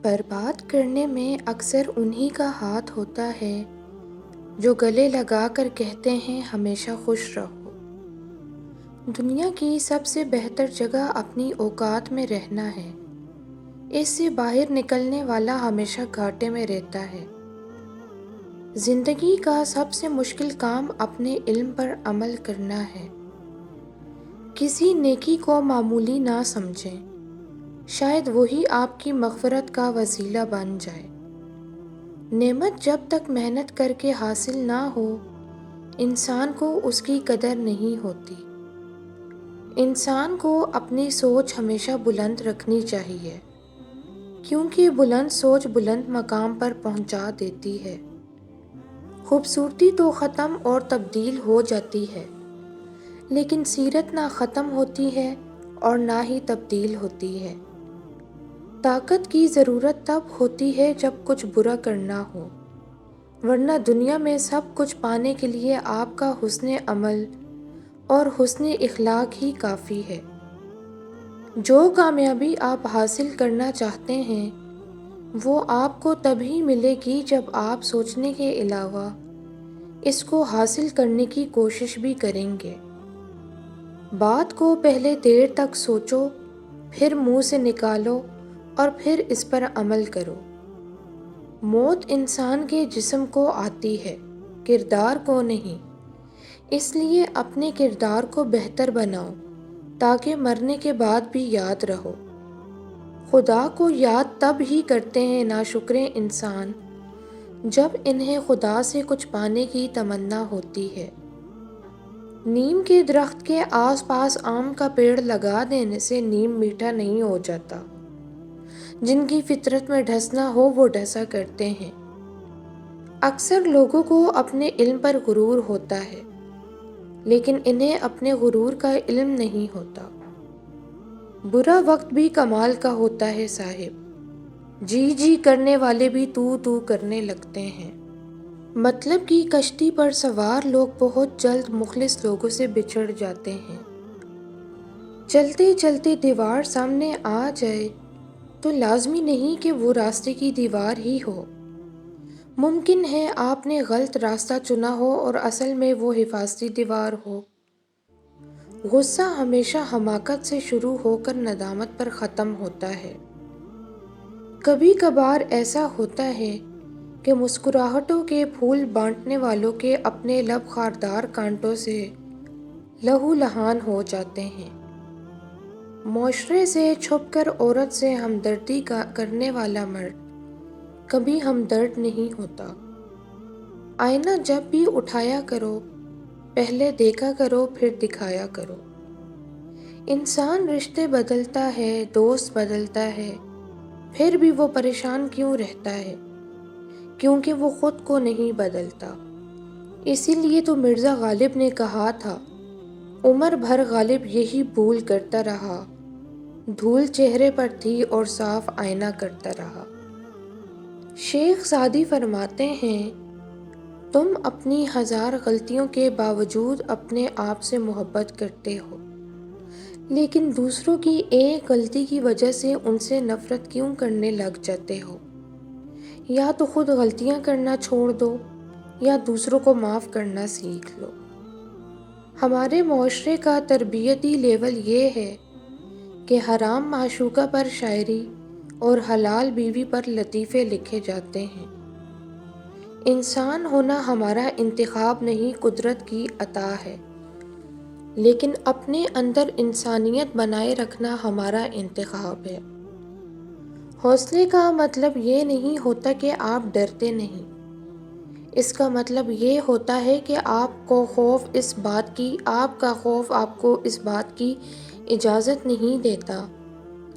برباد کرنے میں اکثر انہی کا ہاتھ ہوتا ہے جو گلے لگا کر کہتے ہیں ہمیشہ خوش رہو۔ دنیا کی سب سے بہتر جگہ اپنی اوقات میں رہنا ہے۔ اس سے باہر نکلنے والا ہمیشہ گھاٹے میں رہتا ہے۔ زندگی کا سب سے مشکل کام اپنے علم پر عمل کرنا ہے۔ کسی نیکی کو معمولی نہ سمجھیں، شاید وہی آپ کی مغفرت کا وسیلہ بن جائے۔ نعمت جب تک محنت کر کے حاصل نہ ہو، انسان کو اس کی قدر نہیں ہوتی۔ انسان کو اپنی سوچ ہمیشہ بلند رکھنی چاہیے، کیونکہ بلند سوچ بلند مقام پر پہنچا دیتی ہے۔ خوبصورتی تو ختم اور تبدیل ہو جاتی ہے، لیکن سیرت نہ ختم ہوتی ہے اور نہ ہی تبدیل ہوتی ہے۔ طاقت کی ضرورت تب ہوتی ہے جب کچھ برا کرنا ہو، ورنہ دنیا میں سب کچھ پانے کے لیے آپ کا حسن عمل اور حسن اخلاق ہی کافی ہے۔ جو کامیابی آپ حاصل کرنا چاہتے ہیں، وہ آپ کو تبھی ملے گی جب آپ سوچنے کے علاوہ اس کو حاصل کرنے کی کوشش بھی کریں گے۔ بات کو پہلے دیر تک سوچو، پھر منہ سے نکالو اور پھر اس پر عمل کرو۔ موت انسان کے جسم کو آتی ہے، کردار کو نہیں۔ اس لیے اپنے کردار کو بہتر بناؤ تاکہ مرنے کے بعد بھی یاد رہو۔ خدا کو یاد تب ہی کرتے ہیں ناشکرے انسان جب انہیں خدا سے کچھ پانے کی تمنا ہوتی ہے۔ نیم کے درخت کے آس پاس آم کا پیڑ لگا دینے سے نیم میٹھا نہیں ہو جاتا۔ جن کی فطرت میں ڈھسنا ہو وہ ڈھسا کرتے ہیں۔ اکثر لوگوں کو اپنے علم پر غرور ہوتا ہے، لیکن انہیں اپنے غرور کا علم نہیں ہوتا۔ برا وقت بھی کمال کا ہوتا ہے صاحب، جی جی کرنے والے بھی تو تو کرنے لگتے ہیں۔ مطلب کی کشتی پر سوار لوگ بہت جلد مخلص لوگوں سے بچھڑ جاتے ہیں۔ چلتے چلتے دیوار سامنے آ جائے تو لازمی نہیں کہ وہ راستے کی دیوار ہی ہو۔ ممکن ہے آپ نے غلط راستہ چنا ہو اور اصل میں وہ حفاظتی دیوار ہو۔ غصہ ہمیشہ حماقت سے شروع ہو کر ندامت پر ختم ہوتا ہے۔ کبھی کبھار ایسا ہوتا ہے کہ مسکراہٹوں کے پھول بانٹنے والوں کے اپنے لب خاردار کانٹوں سے لہو لہان ہو جاتے ہیں۔ معاشرے سے چھپ کر عورت سے ہمدردی کرنے والا مرد کبھی ہمدرد نہیں ہوتا۔ آئینہ جب بھی اٹھایا کرو، پہلے دیکھا کرو پھر دکھایا کرو۔ انسان رشتے بدلتا ہے، دوست بدلتا ہے، پھر بھی وہ پریشان کیوں رہتا ہے؟ کیونکہ وہ خود کو نہیں بدلتا۔ اسی لیے تو مرزا غالب نے کہا تھا، عمر بھر غالب یہی بھول کرتا رہا، دھول چہرے پر تھی اور صاف آئینہ کرتا رہا۔ شیخ سعدی فرماتے ہیں، تم اپنی ہزار غلطیوں کے باوجود اپنے آپ سے محبت کرتے ہو، لیکن دوسروں کی ایک غلطی کی وجہ سے ان سے نفرت کیوں کرنے لگ جاتے ہو؟ یا تو خود غلطیاں کرنا چھوڑ دو یا دوسروں کو معاف کرنا سیکھ لو۔ ہمارے معاشرے کا تربیتی لیول یہ ہے کہ حرام معشوقہ پر شاعری اور حلال بیوی پر لطیفے لکھے جاتے ہیں۔ انسان ہونا ہمارا انتخاب نہیں، قدرت کی عطا ہے، لیکن اپنے اندر انسانیت بنائے رکھنا ہمارا انتخاب ہے۔ حوصلے کا مطلب یہ نہیں ہوتا کہ آپ ڈرتے نہیں، اس کا مطلب یہ ہوتا ہے کہ آپ کا خوف آپ کو اس بات کی اجازت نہیں دیتا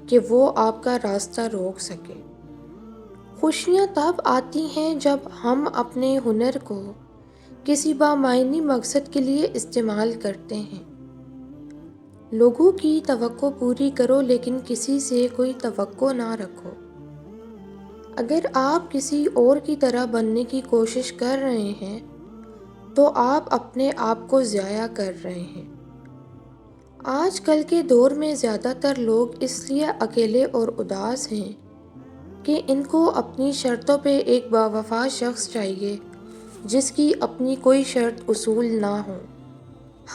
کہ وہ آپ کا راستہ روک سکے۔ خوشیاں تب آتی ہیں جب ہم اپنے ہنر کو کسی بامعنی مقصد کے لیے استعمال کرتے ہیں۔ لوگوں کی توقع پوری کرو لیکن کسی سے کوئی توقع نہ رکھو۔ اگر آپ کسی اور کی طرح بننے کی کوشش کر رہے ہیں تو آپ اپنے آپ کو ضائع کر رہے ہیں۔ آج کل کے دور میں زیادہ تر لوگ اس لیے اکیلے اور اداس ہیں کہ ان کو اپنی شرطوں پہ ایک باوفا شخص چاہیے جس کی اپنی کوئی شرط اصول نہ ہو۔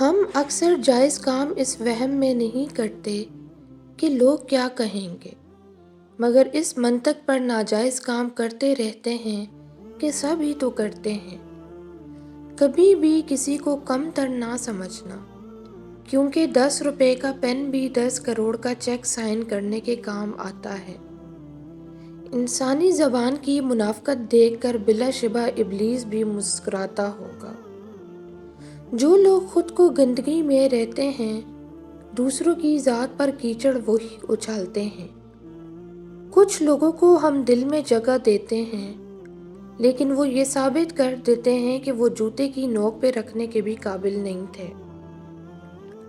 ہم اکثر جائز کام اس وہم میں نہیں کرتے کہ لوگ کیا کہیں گے، مگر اس منطق پر ناجائز کام کرتے رہتے ہیں کہ سب ہی تو کرتے ہیں۔ کبھی بھی کسی کو کم تر نہ سمجھنا، کیونکہ 10 روپے کا پین بھی 10 کروڑ کا چیک سائن کرنے کے کام آتا ہے۔ انسانی زبان کی منافقت دیکھ کر بلا شبہ ابلیس بھی مسکراتا ہوگا۔ جو لوگ خود کو گندگی میں رہتے ہیں، دوسروں کی ذات پر کیچڑ وہی اچھالتے ہیں۔ کچھ لوگوں کو ہم دل میں جگہ دیتے ہیں، لیکن وہ یہ ثابت کر دیتے ہیں کہ وہ جوتے کی نوک پہ رکھنے کے بھی قابل نہیں تھے۔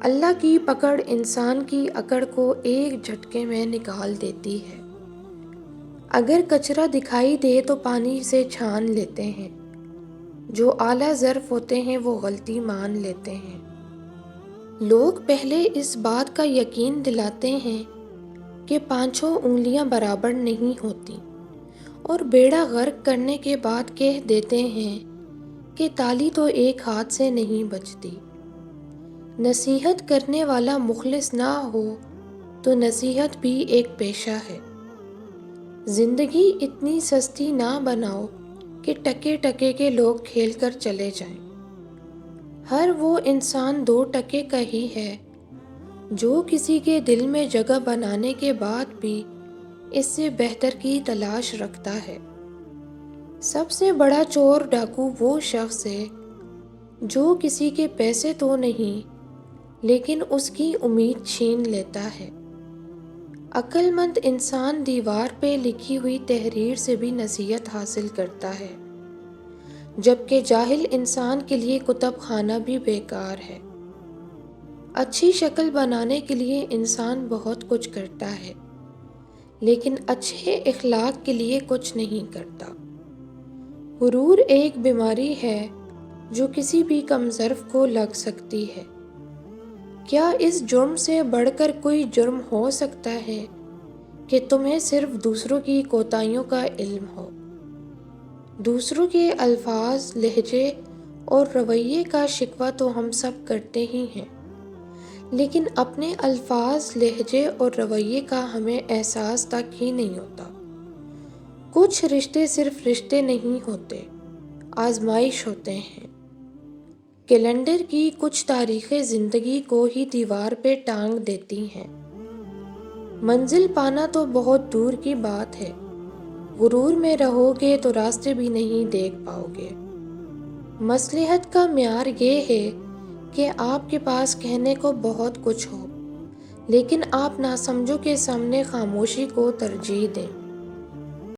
اللہ کی پکڑ انسان کی اکڑ کو ایک جھٹکے میں نکال دیتی ہے۔ اگر کچرا دکھائی دے تو پانی سے چھان لیتے ہیں، جو اعلیٰ ظرف ہوتے ہیں وہ غلطی مان لیتے ہیں۔ لوگ پہلے اس بات کا یقین دلاتے ہیں کہ پانچوں انگلیاں برابر نہیں ہوتی، اور بیڑا غرق کرنے کے بعد کہہ دیتے ہیں کہ تالی تو ایک ہاتھ سے نہیں بجتی۔ نصیحت کرنے والا مخلص نہ ہو تو نصیحت بھی ایک پیشہ ہے۔ زندگی اتنی سستی نہ بناؤ کہ ٹکے ٹکے کے لوگ کھیل کر چلے جائیں۔ ہر وہ انسان 2 ٹکے کا ہی ہے جو کسی کے دل میں جگہ بنانے کے بعد بھی اس سے بہتر کی تلاش رکھتا ہے۔ سب سے بڑا چور ڈاکو وہ شخص ہے جو کسی کے پیسے تو نہیں لیکن اس کی امید چھین لیتا ہے۔ عقل مند انسان دیوار پہ لکھی ہوئی تحریر سے بھی نصیحت حاصل کرتا ہے، جبکہ جاہل انسان کے لیے کتب خانہ بھی بیکار ہے۔ اچھی شکل بنانے کے لیے انسان بہت کچھ کرتا ہے، لیکن اچھے اخلاق کے لیے کچھ نہیں کرتا۔ غرور ایک بیماری ہے جو کسی بھی کم ظرف کو لگ سکتی ہے۔ کیا اس جرم سے بڑھ کر کوئی جرم ہو سکتا ہے کہ تمہیں صرف دوسروں کی کوتاہیوں کا علم ہو؟ دوسروں کے الفاظ، لہجے اور رویے کا شکوہ تو ہم سب کرتے ہی ہیں، لیکن اپنے الفاظ، لہجے اور رویے کا ہمیں احساس تک ہی نہیں ہوتا۔ کچھ رشتے صرف رشتے نہیں ہوتے، آزمائش ہوتے ہیں۔ کیلنڈر کی کچھ تاریخیں زندگی کو ہی دیوار پہ ٹانگ دیتی ہیں۔ منزل پانا تو بہت دور کی بات ہے، غرور میں رہو گے تو راستے بھی نہیں دیکھ پاؤ گے۔ مصلحت کا معیار یہ ہے کہ آپ کے پاس کہنے کو بہت کچھ ہو، لیکن آپ ناسمجھوں کے سامنے خاموشی کو ترجیح دیں۔